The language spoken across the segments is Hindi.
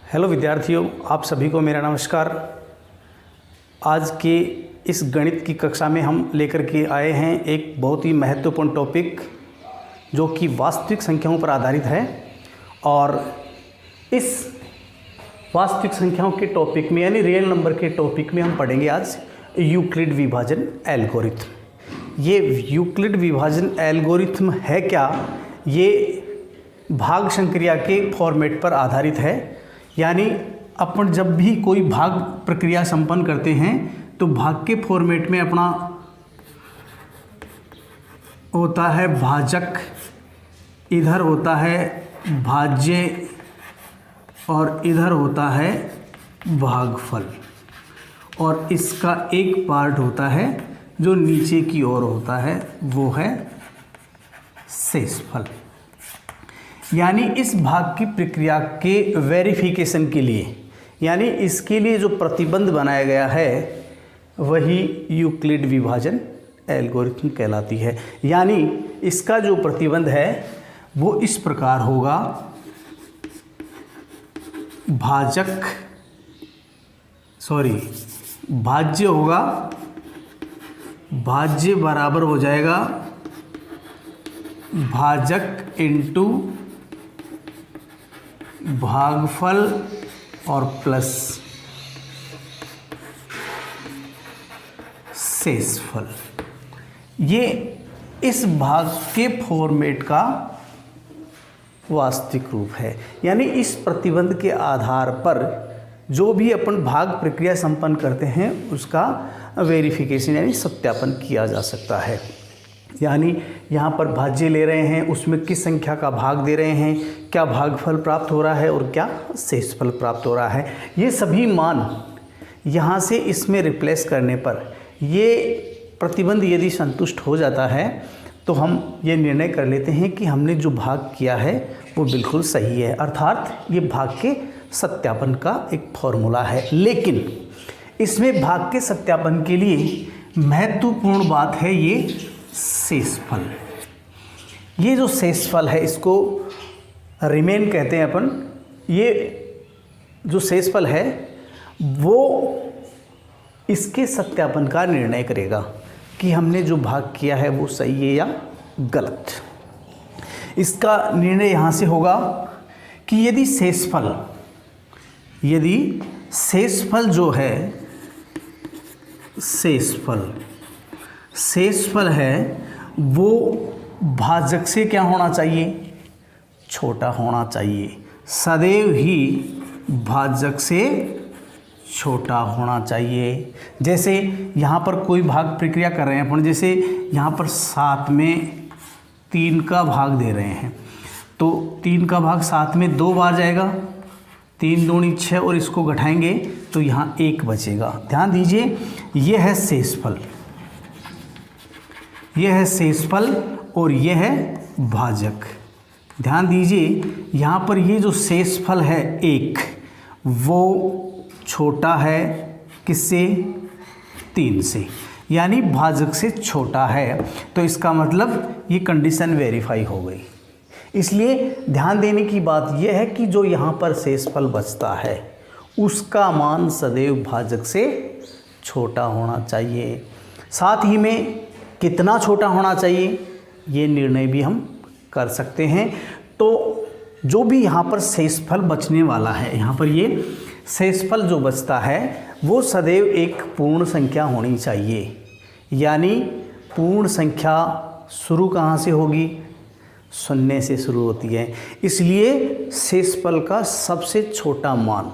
हेलो विद्यार्थियों, आप सभी को मेरा नमस्कार। आज के इस गणित की कक्षा में हम लेकर के आए हैं एक बहुत ही महत्वपूर्ण टॉपिक जो कि वास्तविक संख्याओं पर आधारित है। और इस वास्तविक संख्याओं के टॉपिक में यानी रियल नंबर के टॉपिक में हम पढ़ेंगे आज यूक्लिड विभाजन एल्गोरिथम। ये यूक्लिड विभाजन एल्गोरिथम है क्या? ये भाग संक्रिया के फॉर्मेट पर आधारित है। यानी अपन जब भी कोई भाग प्रक्रिया संपन्न करते हैं तो भाग के फॉर्मेट में अपना होता है भाजक, इधर होता है भाज्य और इधर होता है भागफल, और इसका एक पार्ट होता है जो नीचे की ओर होता है, वो है शेषफल। यानी इस भाग की प्रक्रिया के वेरिफिकेशन के लिए, यानी इसके लिए जो प्रतिबंध बनाया गया है वही यूक्लिड विभाजन एल्गोरिथम कहलाती है। यानी इसका जो प्रतिबंध है वो इस प्रकार होगा, भाज्य होगा, भाज्य बराबर हो जाएगा भाजक इंटू भागफल और प्लस शेषफल। ये इस भाग के फॉर्मेट का वास्तविक रूप है। यानी इस प्रतिबंध के आधार पर जो भी अपन भाग प्रक्रिया संपन्न करते हैं उसका वेरिफिकेशन यानी सत्यापन किया जा सकता है। यानी यहाँ पर भाज्य ले रहे हैं, उसमें किस संख्या का भाग दे रहे हैं, क्या भागफल प्राप्त हो रहा है और क्या शेषफल प्राप्त हो रहा है, ये सभी मान यहाँ से इसमें रिप्लेस करने पर ये प्रतिबंध यदि संतुष्ट हो जाता है तो हम ये निर्णय कर लेते हैं कि हमने जो भाग किया है वो बिल्कुल सही है। अर्थात ये भाग के सत्यापन का एक फॉर्मूला है। लेकिन इसमें भाग के सत्यापन के लिए महत्वपूर्ण बात है ये शेषफल। ये जो शेषफल है इसको रिमेन कहते हैं अपन। ये जो शेषफल है वो इसके सत्यापन का निर्णय करेगा कि हमने जो भाग किया है वो सही है या गलत। इसका निर्णय यहाँ से होगा कि यदि शेषफल जो है शेषफल है वो भाजक से क्या होना चाहिए? छोटा होना चाहिए। सदैव ही भाजक से छोटा होना चाहिए। जैसे यहाँ पर कोई भाग प्रक्रिया कर रहे हैं अपन, जैसे यहाँ पर 7 में 3 का भाग दे रहे हैं तो 3 का भाग 7 में 2 बार जाएगा, 3 दूनी 6 और इसको घटाएंगे तो यहाँ 1 बचेगा। ध्यान दीजिए, ये है शेषफल, यह है शेषफल और यह है भाजक। ध्यान दीजिए यहाँ पर ये जो शेषफल है 1 वो छोटा है किससे? 3 से, यानी भाजक से छोटा है। तो इसका मतलब ये कंडीशन वेरीफाई हो गई। इसलिए ध्यान देने की बात यह है कि जो यहाँ पर शेषफल बचता है उसका मान सदैव भाजक से छोटा होना चाहिए। साथ ही में कितना छोटा होना चाहिए ये निर्णय भी हम कर सकते हैं। तो जो भी यहाँ पर शेषफल बचने वाला है, यहाँ पर ये शेषफल जो बचता है वो सदैव एक पूर्ण संख्या होनी चाहिए। यानी पूर्ण संख्या शुरू कहाँ से होगी? 0 से शुरू होती है। इसलिए शेषफल का सबसे छोटा मान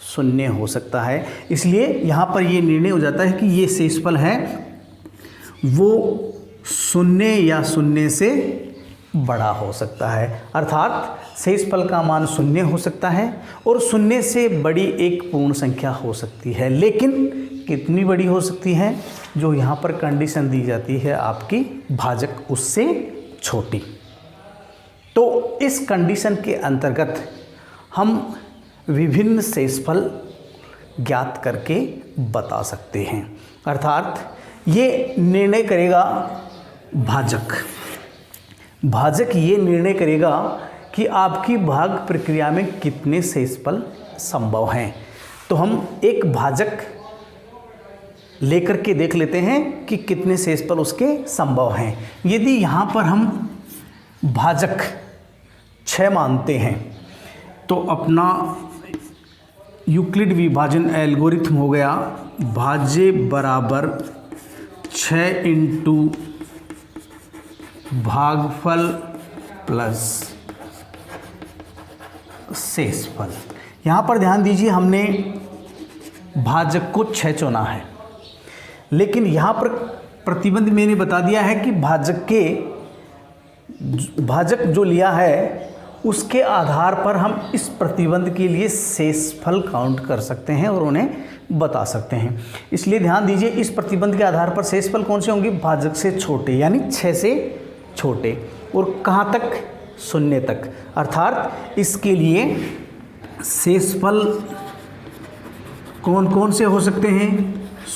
0 हो सकता है। इसलिए यहाँ पर ये निर्णय हो जाता है कि ये शेषफल है वो 0 या 0 से बड़ा हो सकता है। अर्थात शेषफल का मान 0 हो सकता है और 0 से बड़ी एक पूर्ण संख्या हो सकती है। लेकिन कितनी बड़ी हो सकती है? जो यहाँ पर कंडीशन दी जाती है आपकी भाजक उससे छोटी। तो इस कंडीशन के अंतर्गत हम विभिन्न शेषफल ज्ञात करके बता सकते हैं। अर्थात ये निर्णय करेगा भाजक ये निर्णय करेगा कि आपकी भाग प्रक्रिया में कितने शेषफल संभव हैं। तो हम एक भाजक लेकर के देख लेते हैं कि कितने शेषफल उसके संभव हैं। यदि यहाँ पर हम भाजक 6 मानते हैं तो अपना यूक्लिड विभाजन एल्गोरिथम हो गया भाज्य बराबर 6 इंटू भागफल प्लस शेषफल। यहाँ पर ध्यान दीजिए, हमने भाजक को 6 चुना है, लेकिन यहाँ पर प्रतिबंध मैंने बता दिया है कि भाजक जो लिया है उसके आधार पर हम इस प्रतिबंध के लिए शेषफल काउंट कर सकते हैं और उन्हें बता सकते हैं। इसलिए ध्यान दीजिए, इस प्रतिबंध के आधार पर शेषफल कौन से होंगे? भाजक से छोटे, यानी 6 से छोटे। और कहाँ तक? 0 तक। अर्थात इसके लिए शेषफल कौन कौन से हो सकते हैं?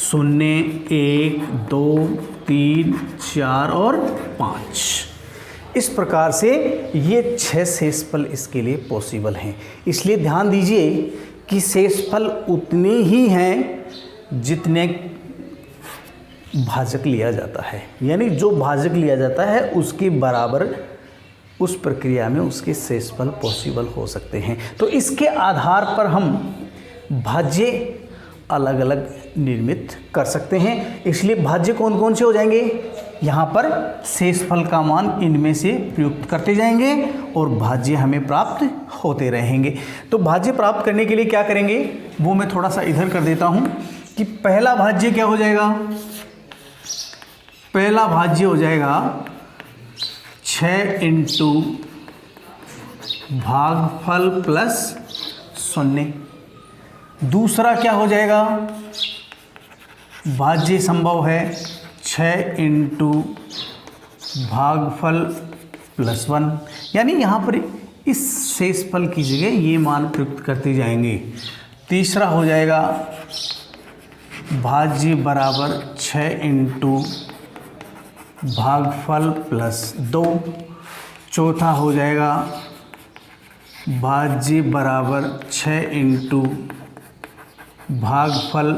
0, 1, 2, 3, 4 और 5। इस प्रकार से ये 6 शेषफल इसके लिए पॉसिबल हैं। इसलिए ध्यान दीजिए कि शेषफल उतने ही हैं जितने भाजक लिया जाता है, यानी जो भाजक लिया जाता है उसके बराबर उस प्रक्रिया में उसके शेषफल पॉसिबल हो सकते हैं। तो इसके आधार पर हम भाज्य अलग अलग निर्मित कर सकते हैं। इसलिए भाज्य कौन कौन से हो जाएंगे? यहाँ पर शेषफल का मान इनमें से प्रयुक्त करते जाएंगे और भाज्य हमें प्राप्त होते रहेंगे। तो भाज्य प्राप्त करने के लिए क्या करेंगे वो मैं थोड़ा सा इधर कर देता हूँ कि पहला भाज्य क्या हो जाएगा? पहला भाज्य हो जाएगा 6 इंटू भागफल प्लस 0। दूसरा क्या हो जाएगा? भाज्य संभव है 6 इंटू भागफल प्लस 1, यानी यहाँ पर इस शेषफल की जगह ये मान प्रयुक्त करते जाएंगे। तीसरा हो जाएगा भाज्य बराबर 6 इंटू भागफल प्लस 2। चौथा हो जाएगा भाज्य बराबर 6 इंटू भागफल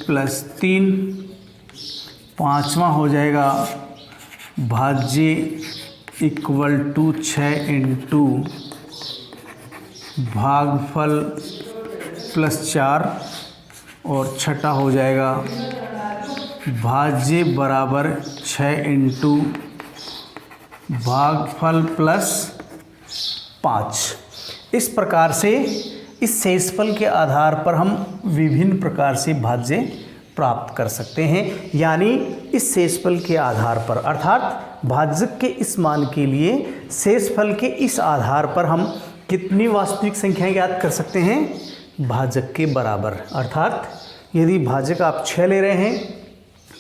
प्लस 3। पाँचवा हो जाएगा भाज्य इक्वल टू 6 इंटू भागफल प्लस 4। और छठा हो जाएगा भाज्य बराबर 6 इंटू भागफल प्लस 5। इस प्रकार से इस शेषफल के आधार पर हम विभिन्न प्रकार से भाज्य प्राप्त कर सकते हैं। यानी इस शेषफल के आधार पर, अर्थात भाजक के इस मान के लिए शेषफल के इस आधार पर हम कितनी वास्तविक संख्याएं ज्ञात कर सकते हैं? भाजक के बराबर। अर्थात यदि भाजक आप 6 ले रहे हैं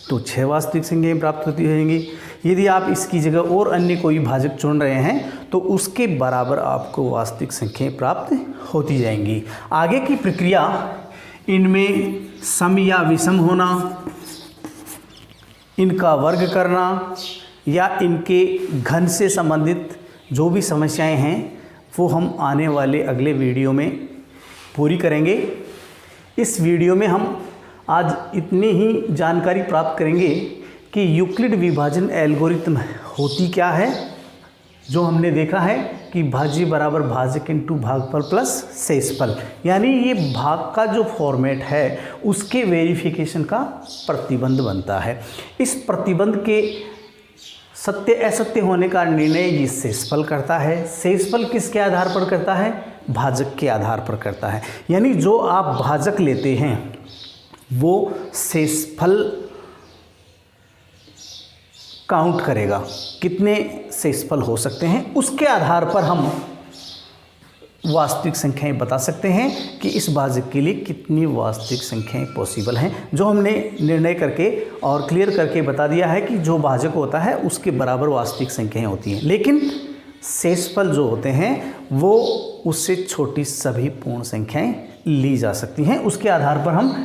तो 6 वास्तविक संख्याएं प्राप्त होती रहेंगी। यदि आप इसकी जगह और अन्य कोई भाजक चुन रहे हैं तो उसके बराबर आपको वास्तविक संख्याएं प्राप्त होती जाएंगी। आगे की प्रक्रिया इनमें सम या विषम होना, इनका वर्ग करना या इनके घन से संबंधित जो भी समस्याएं हैं वो हम आने वाले अगले वीडियो में पूरी करेंगे। इस वीडियो में हम आज इतनी ही जानकारी प्राप्त करेंगे कि यूक्लिड विभाजन एल्गोरिथम होती क्या है, जो हमने देखा है कि भाज्य बराबर भाजक इंटू भागफल प्लस शेषफल, यानी ये भाग का जो फॉर्मेट है उसके वेरिफिकेशन का प्रतिबंध बनता है। इस प्रतिबंध के सत्य असत्य होने का निर्णय ये शेषफल करता है। शेषफल किसके आधार पर करता है? भाजक के आधार पर करता है। यानी जो आप भाजक लेते हैं वो शेषफल काउंट करेगा, कितने शेषफल हो सकते हैं, उसके आधार पर हम वास्तविक संख्याएं बता सकते हैं कि इस भाजक के लिए कितनी वास्तविक संख्याएं पॉसिबल हैं, जो हमने निर्णय करके और क्लियर करके बता दिया है कि जो भाजक होता है उसके बराबर वास्तविक संख्याएं होती हैं, लेकिन शेषफल जो होते हैं वो उससे छोटी सभी पूर्ण संख्याएं ली जा सकती हैं। उसके आधार पर हम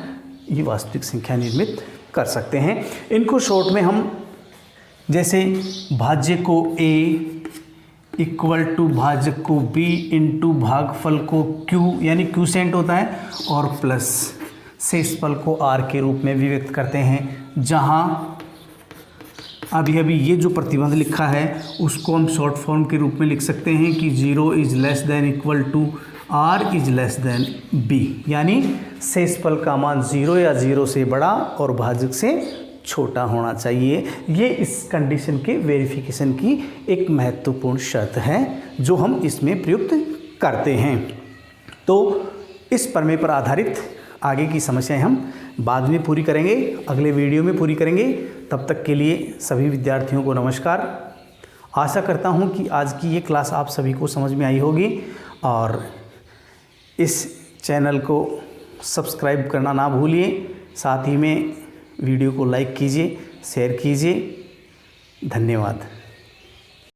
ये वास्तविक संख्या निर्मित कर सकते हैं। इनको शॉर्ट में हम जैसे भाज्य को a इक्वल टू भाजक को b इंटू भागफल को q यानी क्यूसेंट होता है और प्लस शेषफल को r के रूप में भी व्यक्त करते हैं, जहाँ अभी ये जो प्रतिबंध लिखा है उसको हम शॉर्ट फॉर्म के रूप में लिख सकते हैं कि 0 is less than equal to r is less than b, यानी शेषफल का मान 0 या 0 से बड़ा और भाजक से छोटा होना चाहिए। ये इस कंडीशन के वेरिफिकेशन की एक महत्वपूर्ण शर्त है जो हम इसमें प्रयुक्त करते हैं। तो इस प्रमेय पर आधारित आगे की समस्याएं हम बाद में पूरी करेंगे, अगले वीडियो में पूरी करेंगे। तब तक के लिए सभी विद्यार्थियों को नमस्कार। आशा करता हूं कि आज की ये क्लास आप सभी को समझ में आई होगी और इस चैनल को सब्सक्राइब करना ना भूलिए, साथ ही में वीडियो को लाइक कीजिए, शेयर कीजिए। धन्यवाद।